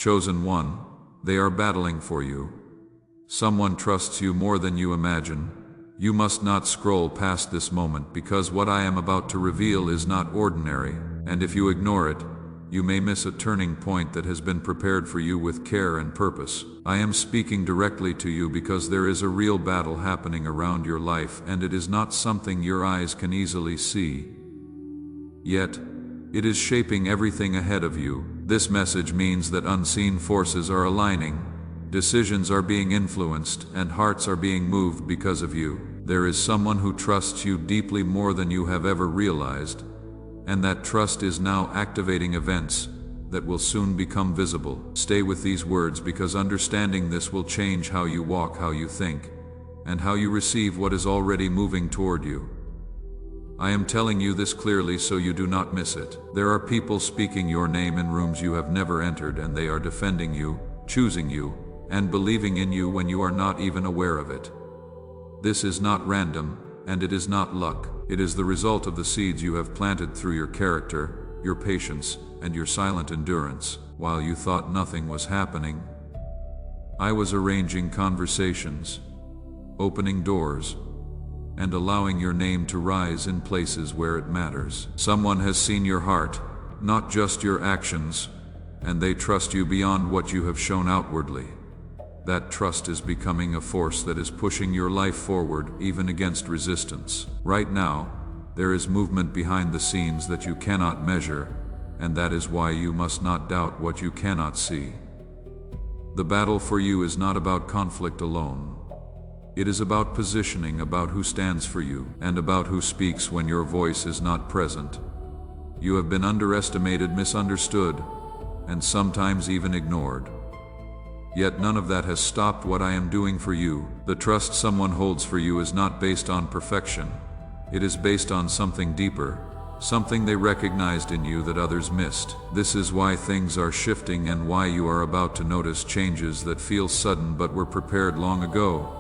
Chosen one, they are battling for you. Someone trusts you more than you imagine. You must not scroll past this moment, because what I am about to reveal is not ordinary, and if you ignore it, you may miss a turning point that has been prepared for you with care and purpose. I am speaking directly to you because there is a real battle happening around your life, and it is not something your eyes can easily see. Yet, it is shaping everything ahead of you. This message means that unseen forces are aligning, decisions are being influenced, and hearts are being moved because of you. There is someone who trusts you deeply more than you have ever realized, and that trust is now activating events that will soon become visible. Stay with these words, because understanding this will change how you walk, how you think, and how you receive what is already moving toward you. I am telling you this clearly so you do not miss it. There are people speaking your name in rooms you have never entered, and they are defending you, choosing you, and believing in you when you are not even aware of it. This is not random, and it is not luck. It is the result of the seeds you have planted through your character, your patience, and your silent endurance. While you thought nothing was happening, I was arranging conversations, opening doors, and allowing your name to rise in places where it matters. Someone has seen your heart, not just your actions, and they trust you beyond what you have shown outwardly. That trust is becoming a force that is pushing your life forward, even against resistance. Right now, there is movement behind the scenes that you cannot measure, and that is why you must not doubt what you cannot see. The battle for you is not about conflict alone. It is about positioning, about who stands for you, and about who speaks when your voice is not present. You have been underestimated, misunderstood, and sometimes even ignored. Yet none of that has stopped what I am doing for you. The trust someone holds for you is not based on perfection. It is based on something deeper, something they recognized in you that others missed. This is why things are shifting and why you are about to notice changes that feel sudden but were prepared long ago.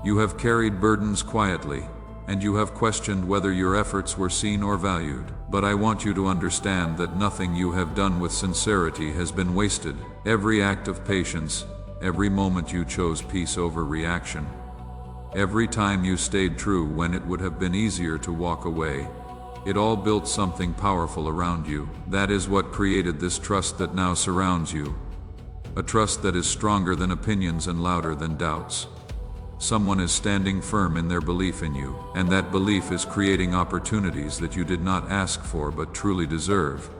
You have carried burdens quietly, and you have questioned whether your efforts were seen or valued. But I want you to understand that nothing you have done with sincerity has been wasted. Every act of patience, every moment you chose peace over reaction, every time you stayed true when it would have been easier to walk away, it all built something powerful around you. That is what created this trust that now surrounds you. A trust that is stronger than opinions and louder than doubts. Someone is standing firm in their belief in you, and that belief is creating opportunities that you did not ask for but truly deserve.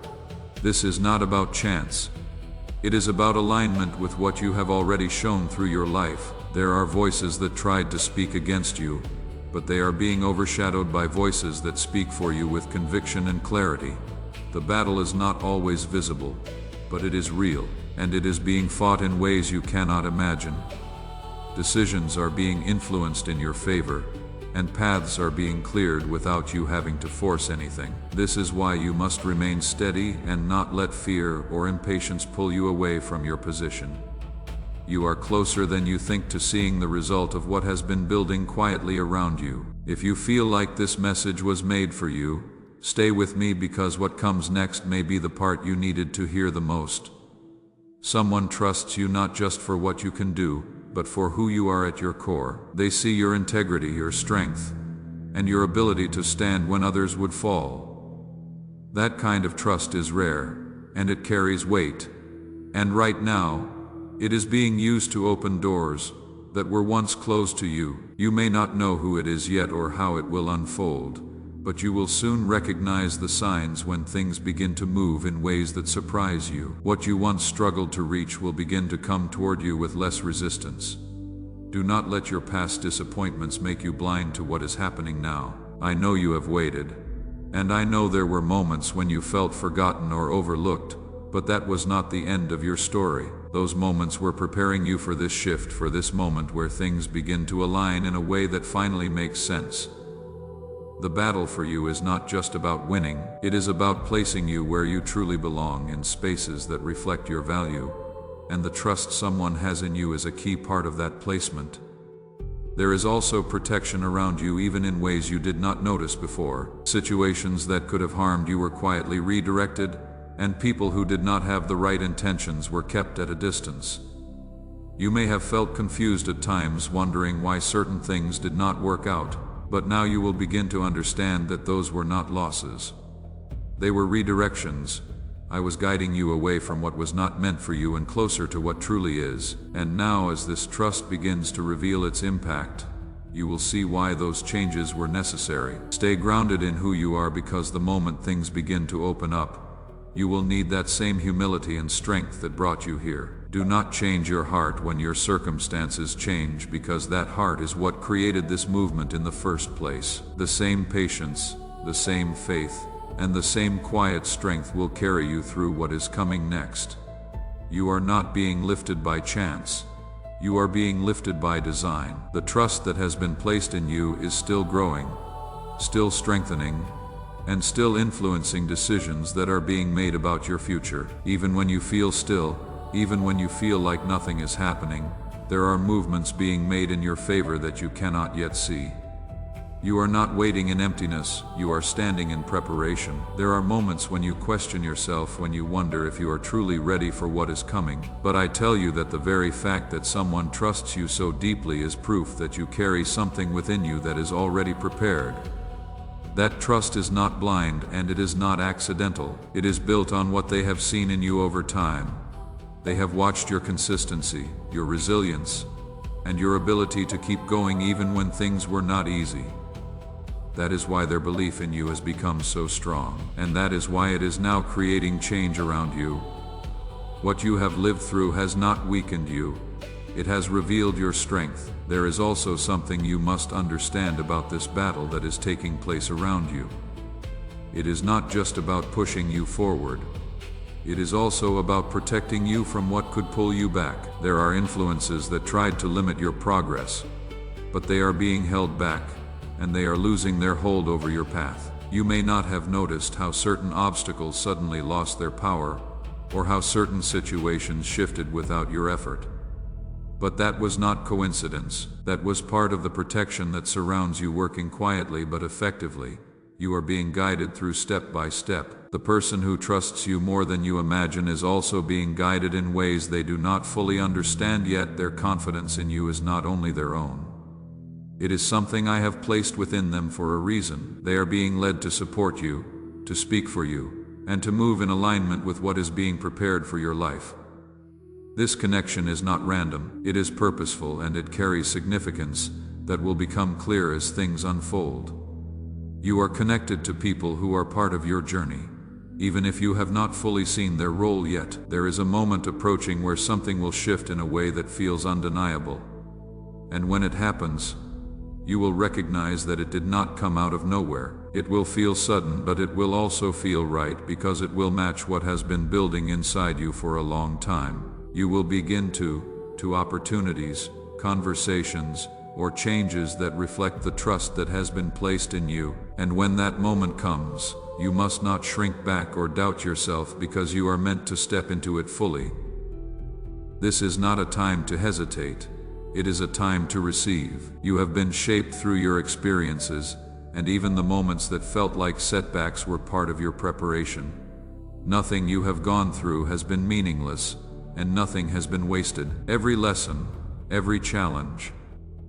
This is not about chance. It is about alignment with what you have already shown through your life. There are voices that tried to speak against you, but they are being overshadowed by voices that speak for you with conviction and clarity. The battle is not always visible, but it is real, and it is being fought in ways you cannot imagine. Decisions are being influenced in your favor, and paths are being cleared without you having to force anything. This is why you must remain steady and not let fear or impatience pull you away from your position. You are closer than you think to seeing the result of what has been building quietly around you. If you feel like this message was made for you, stay with me, because what comes next may be the part you needed to hear the most. Someone trusts you not just for what you can do, but for who you are at your core. They see your integrity, your strength, and your ability to stand when others would fall. That kind of trust is rare, and it carries weight. And right now, it is being used to open doors that were once closed to you. You may not know who it is yet or how it will unfold, but you will soon recognize the signs when things begin to move in ways that surprise you. What you once struggled to reach will begin to come toward you with less resistance. Do not let your past disappointments make you blind to what is happening now. I know you have waited, and I know there were moments when you felt forgotten or overlooked, but that was not the end of your story. Those moments were preparing you for this shift, for this moment where things begin to align in a way that finally makes sense. The battle for you is not just about winning, it is about placing you where you truly belong, in spaces that reflect your value, and the trust someone has in you is a key part of that placement. There is also protection around you, even in ways you did not notice before. Situations that could have harmed you were quietly redirected, and people who did not have the right intentions were kept at a distance. You may have felt confused at times, wondering why certain things did not work out, but now you will begin to understand that those were not losses. They were redirections. I was guiding you away from what was not meant for you and closer to what truly is. And now, as this trust begins to reveal its impact, you will see why those changes were necessary. Stay grounded in who you are, because the moment things begin to open up, you will need that same humility and strength that brought you here. Do not change your heart when your circumstances change, because that heart is what created this movement in the first place. The same patience, the same faith, and the same quiet strength will carry you through what is coming next. You are not being lifted by chance. You are being lifted by design. The trust that has been placed in you is still growing, still strengthening, and still influencing decisions that are being made about your future. Even when you feel still, even when you feel like nothing is happening, there are movements being made in your favor that you cannot yet see. You are not waiting in emptiness, you are standing in preparation. There are moments when you question yourself, when you wonder if you are truly ready for what is coming. But I tell you that the very fact that someone trusts you so deeply is proof that you carry something within you that is already prepared. That trust is not blind, and it is not accidental. It is built on what they have seen in you over time. They have watched your consistency, your resilience, and your ability to keep going even when things were not easy. That is why their belief in you has become so strong, and that is why it is now creating change around you. What you have lived through has not weakened you. It has revealed your strength. There is also something you must understand about this battle that is taking place around you. It is not just about pushing you forward. It is also about protecting you from what could pull you back. There are influences that tried to limit your progress, but they are being held back, and they are losing their hold over your path. You may not have noticed how certain obstacles suddenly lost their power, or how certain situations shifted without your effort. But that was not coincidence. That was part of the protection that surrounds you, working quietly but effectively. You are being guided through step by step. The person who trusts you more than you imagine is also being guided in ways they do not fully understand yet. Their confidence in you is not only their own. It is something I have placed within them for a reason. They are being led to support you, to speak for you, and to move in alignment with what is being prepared for your life. This connection is not random. It is purposeful, and it carries significance that will become clear as things unfold. You are connected to people who are part of your journey. Even if you have not fully seen their role yet, there is a moment approaching where something will shift in a way that feels undeniable. And when it happens, you will recognize that it did not come out of nowhere. It will feel sudden, but it will also feel right, because it will match what has been building inside you for a long time. You will begin to opportunities, conversations, or changes that reflect the trust that has been placed in you. And when that moment comes, you must not shrink back or doubt yourself, because you are meant to step into it fully. This is not a time to hesitate. It is a time to receive. You have been shaped through your experiences, and even the moments that felt like setbacks were part of your preparation. Nothing you have gone through has been meaningless, and nothing has been wasted. Every lesson, every challenge,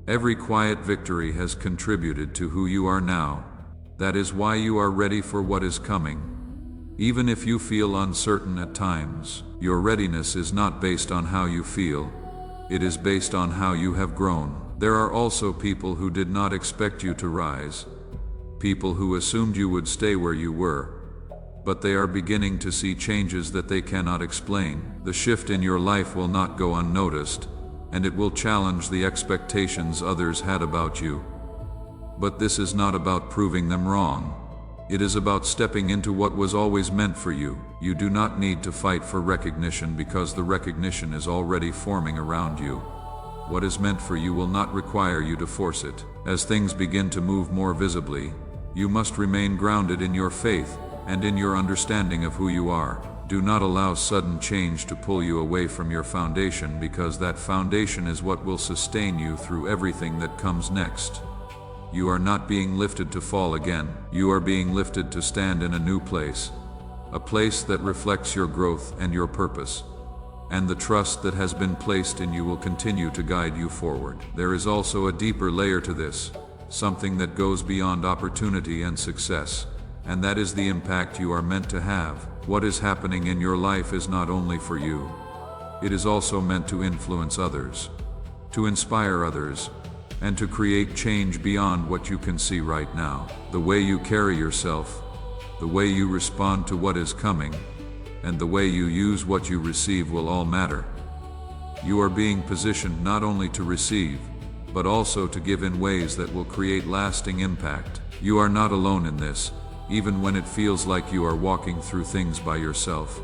every quiet victory has contributed to who you are now. That is why you are ready for what is coming. Even if you feel uncertain at times, your readiness is not based on how you feel. It is based on how you have grown. There are also people who did not expect you to rise, people who assumed you would stay where you were, but they are beginning to see changes that they cannot explain. The shift in your life will not go unnoticed, and it will challenge the expectations others had about you. But this is not about proving them wrong. It is about stepping into what was always meant for you. You do not need to fight for recognition, because the recognition is already forming around you. What is meant for you will not require you to force it. As things begin to move more visibly, you must remain grounded in your faith and in your understanding of who you are. Do not allow sudden change to pull you away from your foundation, because that foundation is what will sustain you through everything that comes next. You are not being lifted to fall again. You are being lifted to stand in a new place, a place that reflects your growth and your purpose. And the trust that has been placed in you will continue to guide you forward. There is also a deeper layer to this, something that goes beyond opportunity and success, and that is the impact you are meant to have. What is happening in your life is not only for you. It is also meant to influence others, to inspire others, and to create change beyond what you can see right now. The way you carry yourself, the way you respond to what is coming, and the way you use what you receive will all matter. You are being positioned not only to receive, but also to give in ways that will create lasting impact. You are not alone in this, even when it feels like you are walking through things by yourself.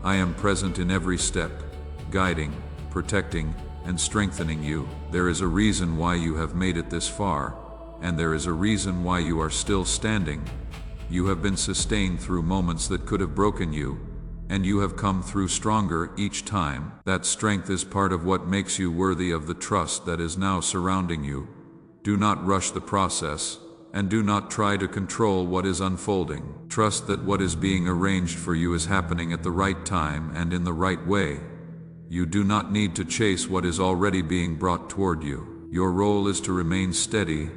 I am present in every step, guiding, protecting, and strengthening you. There is a reason why you have made it this far, and there is a reason why you are still standing. You have been sustained through moments that could have broken you, and you have come through stronger each time. That strength is part of what makes you worthy of the trust that is now surrounding you. Do not rush the process, and do not try to control what is unfolding. Trust that what is being arranged for you is happening at the right time and in the right way. You do not need to chase what is already being brought toward you. Your role is to remain steady,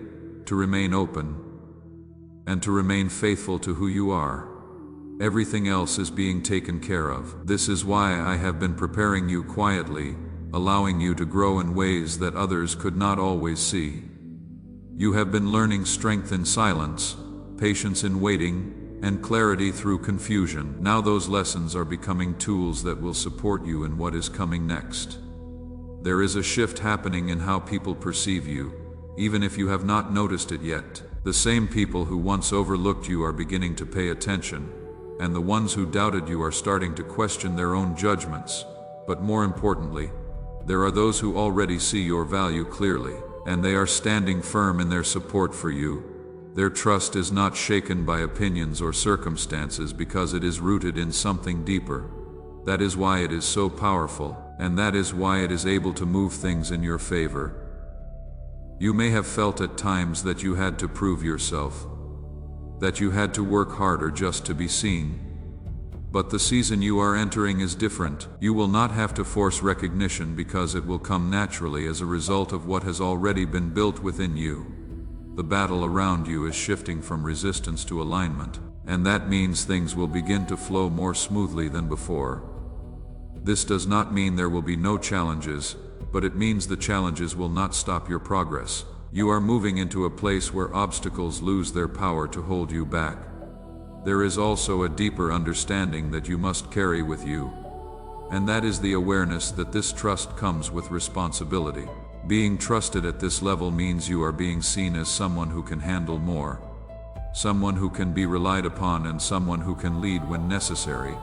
to remain open, and to remain faithful to who you are. Everything else is being taken care of. This is why I have been preparing you quietly, allowing you to grow in ways that others could not always see. You have been learning strength in silence, patience in waiting, and clarity through confusion. Now those lessons are becoming tools that will support you in what is coming next. There is a shift happening in how people perceive you, even if you have not noticed it yet. The same people who once overlooked you are beginning to pay attention, and the ones who doubted you are starting to question their own judgments. But more importantly, there are those who already see your value clearly, and they are standing firm in their support for you. Their trust is not shaken by opinions or circumstances because it is rooted in something deeper. That is why it is so powerful, and that is why it is able to move things in your favor. You may have felt at times that you had to prove yourself, that you had to work harder just to be seen. But the season you are entering is different. You will not have to force recognition because it will come naturally as a result of what has already been built within you. The battle around you is shifting from resistance to alignment, and that means things will begin to flow more smoothly than before. This does not mean there will be no challenges, but it means the challenges will not stop your progress. You are moving into a place where obstacles lose their power to hold you back. There is also a deeper understanding that you must carry with you, and that is the awareness that this trust comes with responsibility. Being trusted at this level means you are being seen as someone who can handle more, someone who can be relied upon, and someone who can lead when necessary.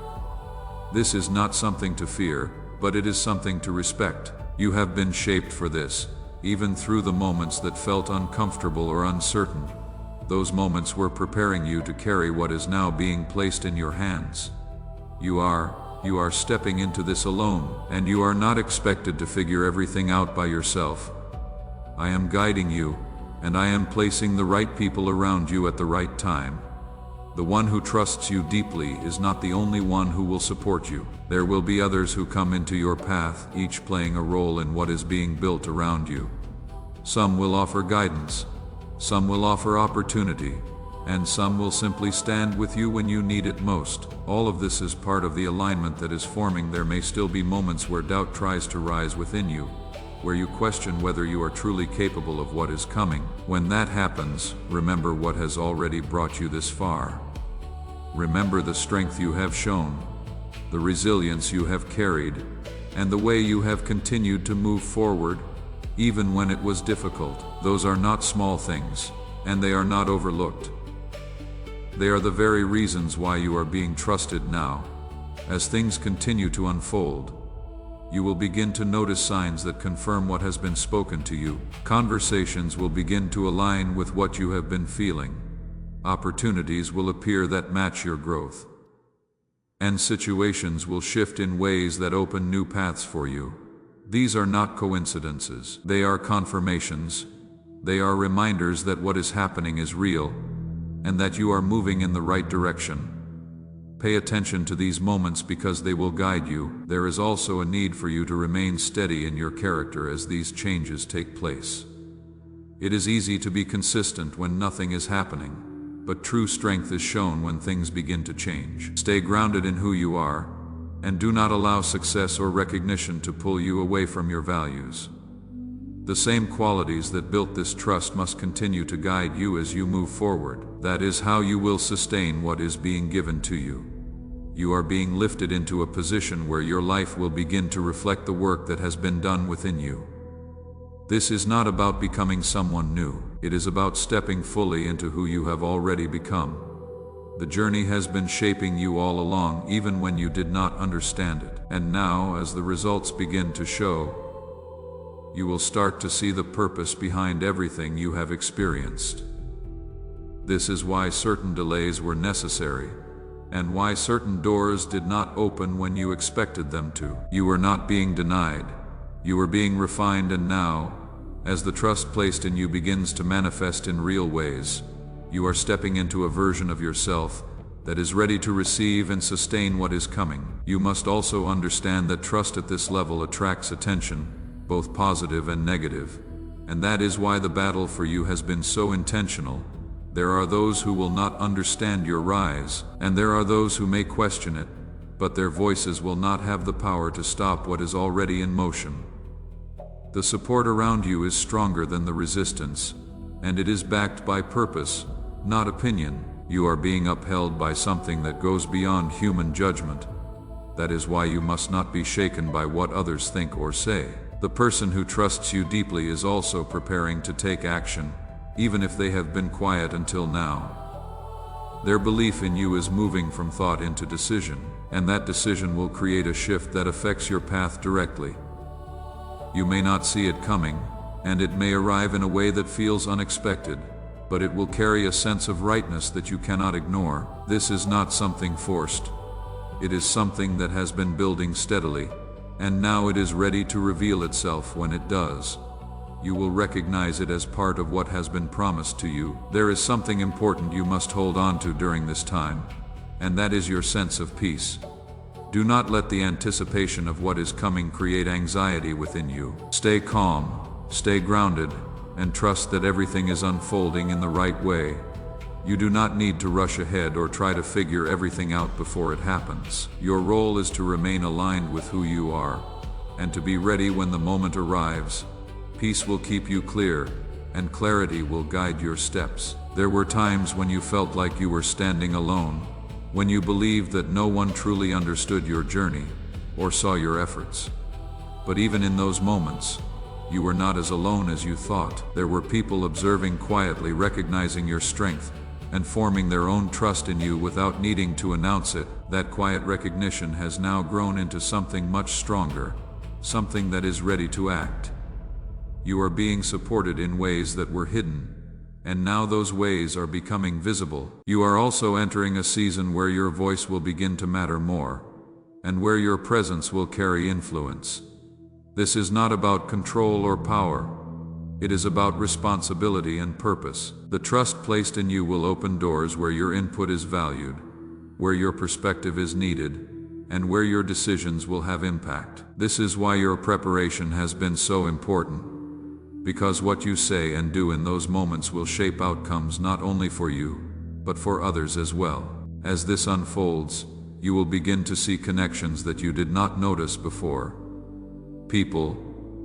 This is not something to fear, but it is something to respect. You have been shaped for this, even through the moments that felt uncomfortable or uncertain. Those moments were preparing you to carry what is now being placed in your hands. You are stepping into this alone, and you are not expected to figure everything out by yourself. I am guiding you, and I am placing the right people around you at the right time. The one who trusts you deeply is not the only one who will support you. There will be others who come into your path, each playing a role in what is being built around you. Some will offer guidance, some will offer opportunity, and some will simply stand with you when you need it most. All of this is part of the alignment that is forming. There may still be moments where doubt tries to rise within you, where you question whether you are truly capable of what is coming. When that happens, remember what has already brought you this far. Remember the strength you have shown, the resilience you have carried, and the way you have continued to move forward, even when it was difficult. Those are not small things, and they are not overlooked. They are the very reasons why you are being trusted now. As things continue to unfold, you will begin to notice signs that confirm what has been spoken to you. Conversations will begin to align with what you have been feeling. Opportunities will appear that match your growth. And situations will shift in ways that open new paths for you. These are not coincidences. They are confirmations. They are reminders that what is happening is real, and that you are moving in the right direction. Pay attention to these moments because they will guide you. There is also a need for you to remain steady in your character as these changes take place. It is easy to be consistent when nothing is happening, but true strength is shown when things begin to change. Stay grounded in who you are, and do not allow success or recognition to pull you away from your values. The same qualities that built this trust must continue to guide you as you move forward. That is how you will sustain what is being given to you. You are being lifted into a position where your life will begin to reflect the work that has been done within you. This is not about becoming someone new. It is about stepping fully into who you have already become. The journey has been shaping you all along, even when you did not understand it. And now, as the results begin to show, you will start to see the purpose behind everything you have experienced. This is why certain delays were necessary, and why certain doors did not open when you expected them to. You were not being denied. You were being refined, and now, as the trust placed in you begins to manifest in real ways, you are stepping into a version of yourself that is ready to receive and sustain what is coming. You must also understand that trust at this level attracts attention, both positive and negative, and that is why the battle for you has been so intentional. There are those who will not understand your rise, and there are those who may question it, but their voices will not have the power to stop what is already in motion. The support around you is stronger than the resistance, and it is backed by purpose, not opinion. You are being upheld by something that goes beyond human judgment. That is why you must not be shaken by what others think or say. The person who trusts you deeply is also preparing to take action, even if they have been quiet until now. Their belief in you is moving from thought into decision, and that decision will create a shift that affects your path directly. You may not see it coming, and it may arrive in a way that feels unexpected, but it will carry a sense of rightness that you cannot ignore. This is not something forced. It is something that has been building steadily, and now it is ready to reveal itself. When it does, you will recognize it as part of what has been promised to you. There is something important you must hold on to during this time, and that is your sense of peace. Do not let the anticipation of what is coming create anxiety within you. Stay calm, stay grounded, and trust that everything is unfolding in the right way. You do not need to rush ahead or try to figure everything out before it happens. Your role is to remain aligned with who you are, and to be ready when the moment arrives. Peace will keep you clear, and clarity will guide your steps. There were times when you felt like you were standing alone, when you believed that no one truly understood your journey or saw your efforts. But even in those moments, you were not as alone as you thought. There were people observing quietly, recognizing your strength, and forming their own trust in you without needing to announce it. That quiet recognition has now grown into something much stronger, something that is ready to act. You are being supported in ways that were hidden, and now those ways are becoming visible. You are also entering a season where your voice will begin to matter more, and where your presence will carry influence. This is not about control or power. It is about responsibility and purpose. The trust placed in you will open doors where your input is valued, where your perspective is needed, and where your decisions will have impact. This is why your preparation has been so important, because what you say and do in those moments will shape outcomes not only for you, but for others as well. As this unfolds, you will begin to see connections that you did not notice before. People,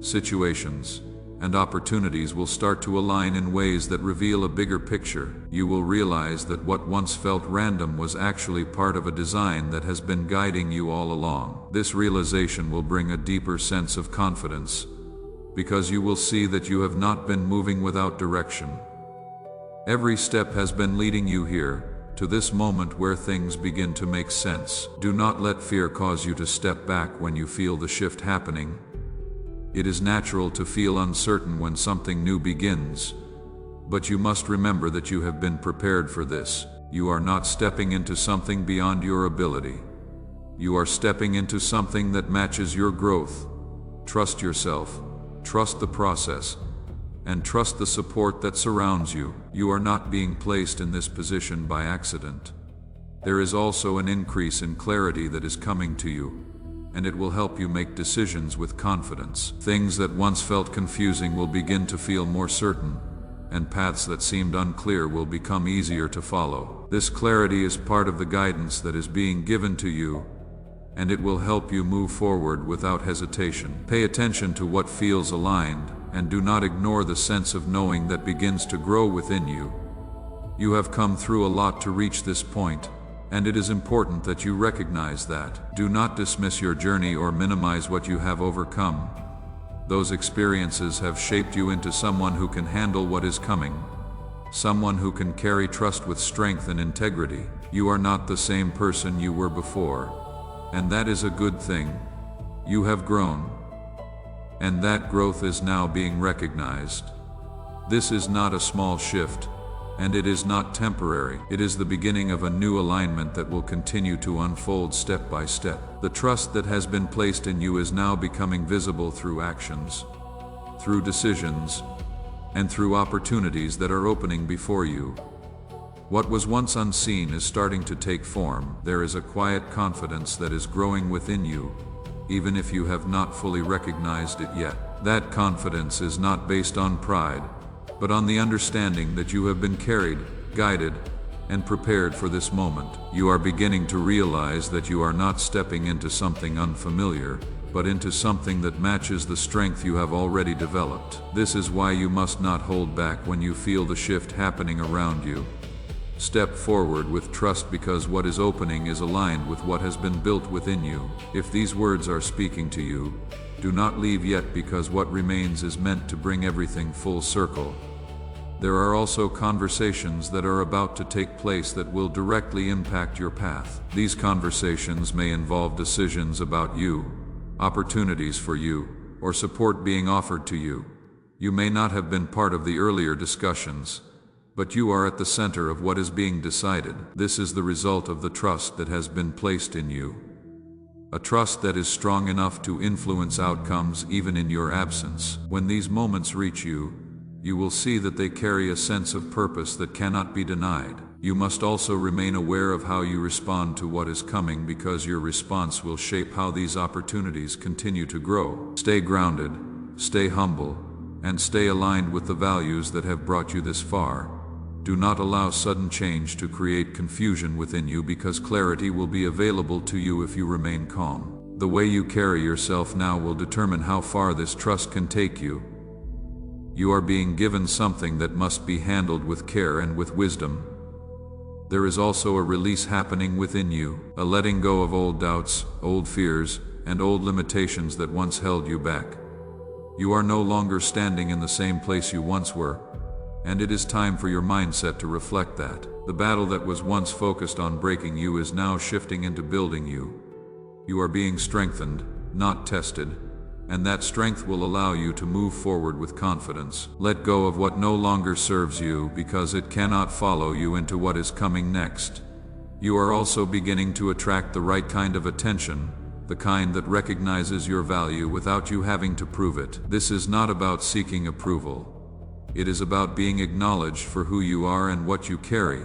situations, and opportunities will start to align in ways that reveal a bigger picture. You will realize that what once felt random was actually part of a design that has been guiding you all along. This realization will bring a deeper sense of confidence, because you will see that you have not been moving without direction. Every step has been leading you here, to this moment where things begin to make sense. Do not let fear cause you to step back when you feel the shift happening. It is natural to feel uncertain when something new begins, but you must remember that you have been prepared for this. You are not stepping into something beyond your ability. You are stepping into something that matches your growth. Trust yourself, trust the process, and trust the support that surrounds you. You are not being placed in this position by accident. There is also an increase in clarity that is coming to you, and it will help you make decisions with confidence. Things that once felt confusing will begin to feel more certain, and paths that seemed unclear will become easier to follow. This clarity is part of the guidance that is being given to you, and it will help you move forward without hesitation. Pay attention to what feels aligned, and do not ignore the sense of knowing that begins to grow within you. You have come through a lot to reach this point, and it is important that you recognize that. Do not dismiss your journey or minimize what you have overcome. Those experiences have shaped you into someone who can handle what is coming, someone who can carry trust with strength and integrity. You are not the same person you were before, and that is a good thing. You have grown, and that growth is now being recognized. This is not a small shift, and it is not temporary. It is the beginning of a new alignment that will continue to unfold step by step. The trust that has been placed in you is now becoming visible through actions, through decisions, and through opportunities that are opening before you. What was once unseen is starting to take form. There is a quiet confidence that is growing within you, even if you have not fully recognized it yet. That confidence is not based on pride, but on the understanding that you have been carried, guided, and prepared for this moment. You are beginning to realize that you are not stepping into something unfamiliar, but into something that matches the strength you have already developed. This is why you must not hold back when you feel the shift happening around you. Step forward with trust, because what is opening is aligned with what has been built within you. If these words are speaking to you, do not leave yet, because what remains is meant to bring everything full circle. There are also conversations that are about to take place that will directly impact your path. These conversations may involve decisions about you, opportunities for you, or support being offered to you. You may not have been part of the earlier discussions, but you are at the center of what is being decided. This is the result of the trust that has been placed in you. A trust that is strong enough to influence outcomes even in your absence. When these moments reach you, you will see that they carry a sense of purpose that cannot be denied. You must also remain aware of how you respond to what is coming, because your response will shape how these opportunities continue to grow. Stay grounded, stay humble, and stay aligned with the values that have brought you this far. Do not allow sudden change to create confusion within you, because clarity will be available to you if you remain calm. The way you carry yourself now will determine how far this trust can take you. You are being given something that must be handled with care and with wisdom. There is also a release happening within you, a letting go of old doubts, old fears, and old limitations that once held you back. You are no longer standing in the same place you once were, and it is time for your mindset to reflect that. The battle that was once focused on breaking you is now shifting into building you. You are being strengthened, not tested, and that strength will allow you to move forward with confidence. Let go of what no longer serves you, because it cannot follow you into what is coming next. You are also beginning to attract the right kind of attention, the kind that recognizes your value without you having to prove it. This is not about seeking approval. It is about being acknowledged for who you are and what you carry.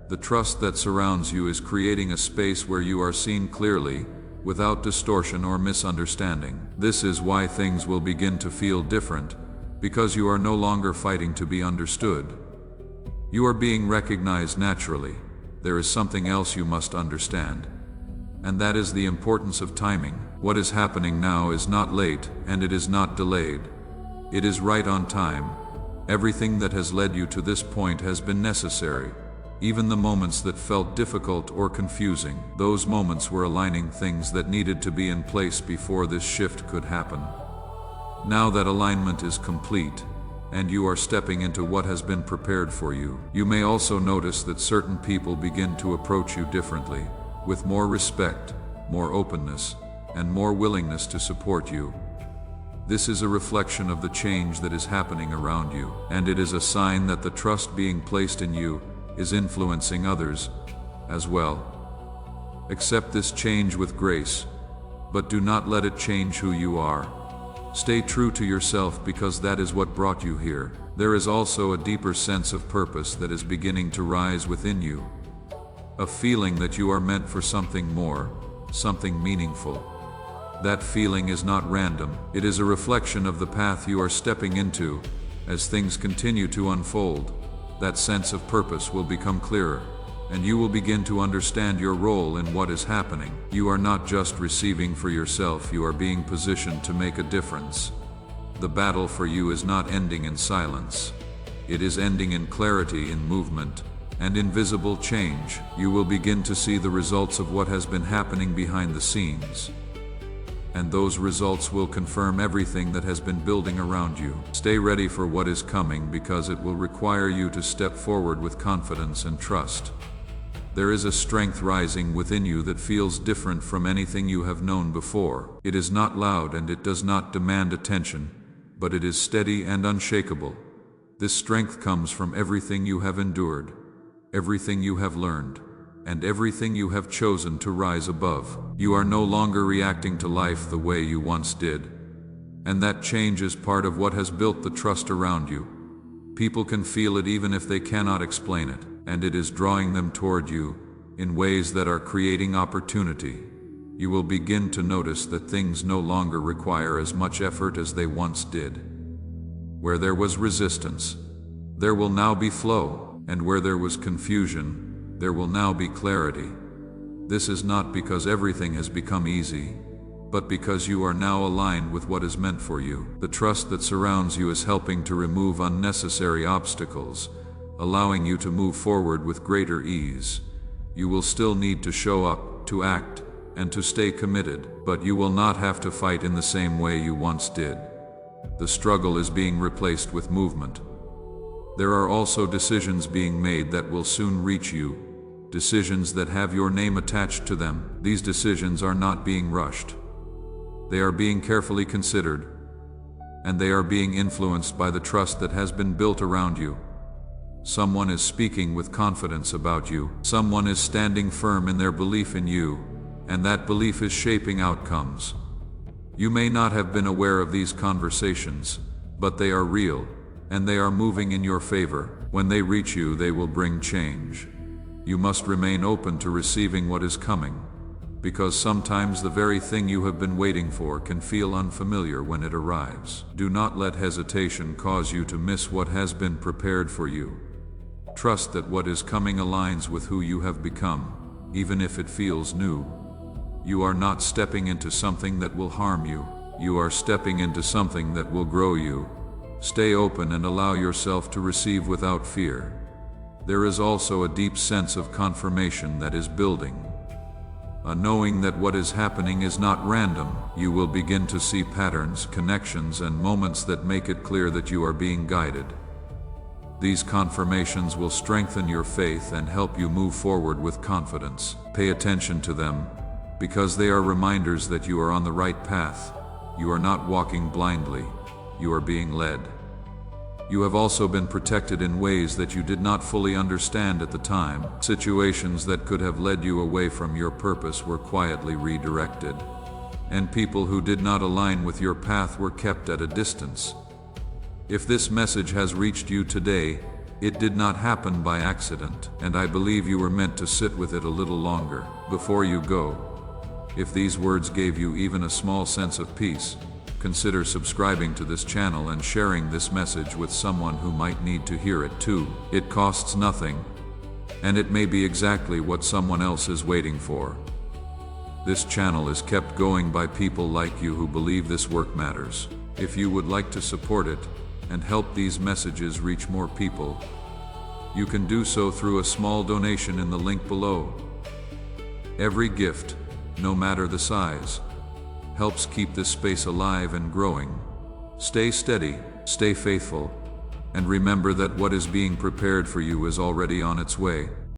The trust that surrounds you is creating a space where you are seen clearly, without distortion or misunderstanding. This is why things will begin to feel different, because you are no longer fighting to be understood. You are being recognized naturally. There is something else you must understand, and that is the importance of timing. What is happening now is not late, and it is not delayed. It is right on time. Everything that has led you to this point has been necessary. Even the moments that felt difficult or confusing, those moments were aligning things that needed to be in place before this shift could happen. Now that alignment is complete, and you are stepping into what has been prepared for you, you may also notice that certain people begin to approach you differently, with more respect, more openness, and more willingness to support you. This is a reflection of the change that is happening around you, and it is a sign that the trust being placed in you is influencing others as well. Accept this change with grace, but do not let it change who you are. Stay true to yourself, because that is what brought you here. There is also a deeper sense of purpose that is beginning to rise within you. A feeling that you are meant for something more, something meaningful. That feeling is not random, it is a reflection of the path you are stepping into. As things continue to unfold, that sense of purpose will become clearer, and you will begin to understand your role in what is happening. You are not just receiving for yourself, you are being positioned to make a difference. The battle for you is not ending in silence. It is ending in clarity, in movement, and in visible change. You will begin to see the results of what has been happening behind the scenes. And those results will confirm everything that has been building around you. Stay ready for what is coming, because it will require you to step forward with confidence and trust. There is a strength rising within you that feels different from anything you have known before. It is not loud and it does not demand attention, but it is steady and unshakable. This strength comes from everything you have endured, everything you have learned, and everything you have chosen to rise above. You are no longer reacting to life the way you once did, and that change is part of what has built the trust around you. People can feel it even if they cannot explain it, and it is drawing them toward you in ways that are creating opportunity. You will begin to notice that things no longer require as much effort as they once did. Where there was resistance, there will now be flow, and where there was confusion, there will now be clarity. This is not because everything has become easy, but because you are now aligned with what is meant for you. The trust that surrounds you is helping to remove unnecessary obstacles, allowing you to move forward with greater ease. You will still need to show up, to act, and to stay committed, but you will not have to fight in the same way you once did. The struggle is being replaced with movement. There are also decisions being made that will soon reach you, decisions that have your name attached to them. These decisions are not being rushed. They are being carefully considered, and they are being influenced by the trust that has been built around you. Someone is speaking with confidence about you. Someone is standing firm in their belief in you, and that belief is shaping outcomes. You may not have been aware of these conversations, but they are real, and they are moving in your favor. When they reach you, they will bring change. You must remain open to receiving what is coming, because sometimes the very thing you have been waiting for can feel unfamiliar when it arrives. Do not let hesitation cause you to miss what has been prepared for you. Trust that what is coming aligns with who you have become, even if it feels new. You are not stepping into something that will harm you. You are stepping into something that will grow you. Stay open and allow yourself to receive without fear. There is also a deep sense of confirmation that is building. A knowing that what is happening is not random. You will begin to see patterns, connections, and moments that make it clear that you are being guided. These confirmations will strengthen your faith and help you move forward with confidence. Pay attention to them, because they are reminders that you are on the right path. You are not walking blindly. You are being led. You have also been protected in ways that you did not fully understand at the time. Situations that could have led you away from your purpose were quietly redirected, and people who did not align with your path were kept at a distance. If this message has reached you today, it did not happen by accident, and I believe you were meant to sit with it a little longer. Before you go, if these words gave you even a small sense of peace, consider subscribing to this channel and sharing this message with someone who might need to hear it too. It costs nothing, and it may be exactly what someone else is waiting for. This channel is kept going by people like you who believe this work matters. If you would like to support it and help these messages reach more people, you can do so through a small donation in the link below. Every gift, no matter the size, helps keep this space alive and growing. Stay steady, stay faithful, and remember that what is being prepared for you is already on its way.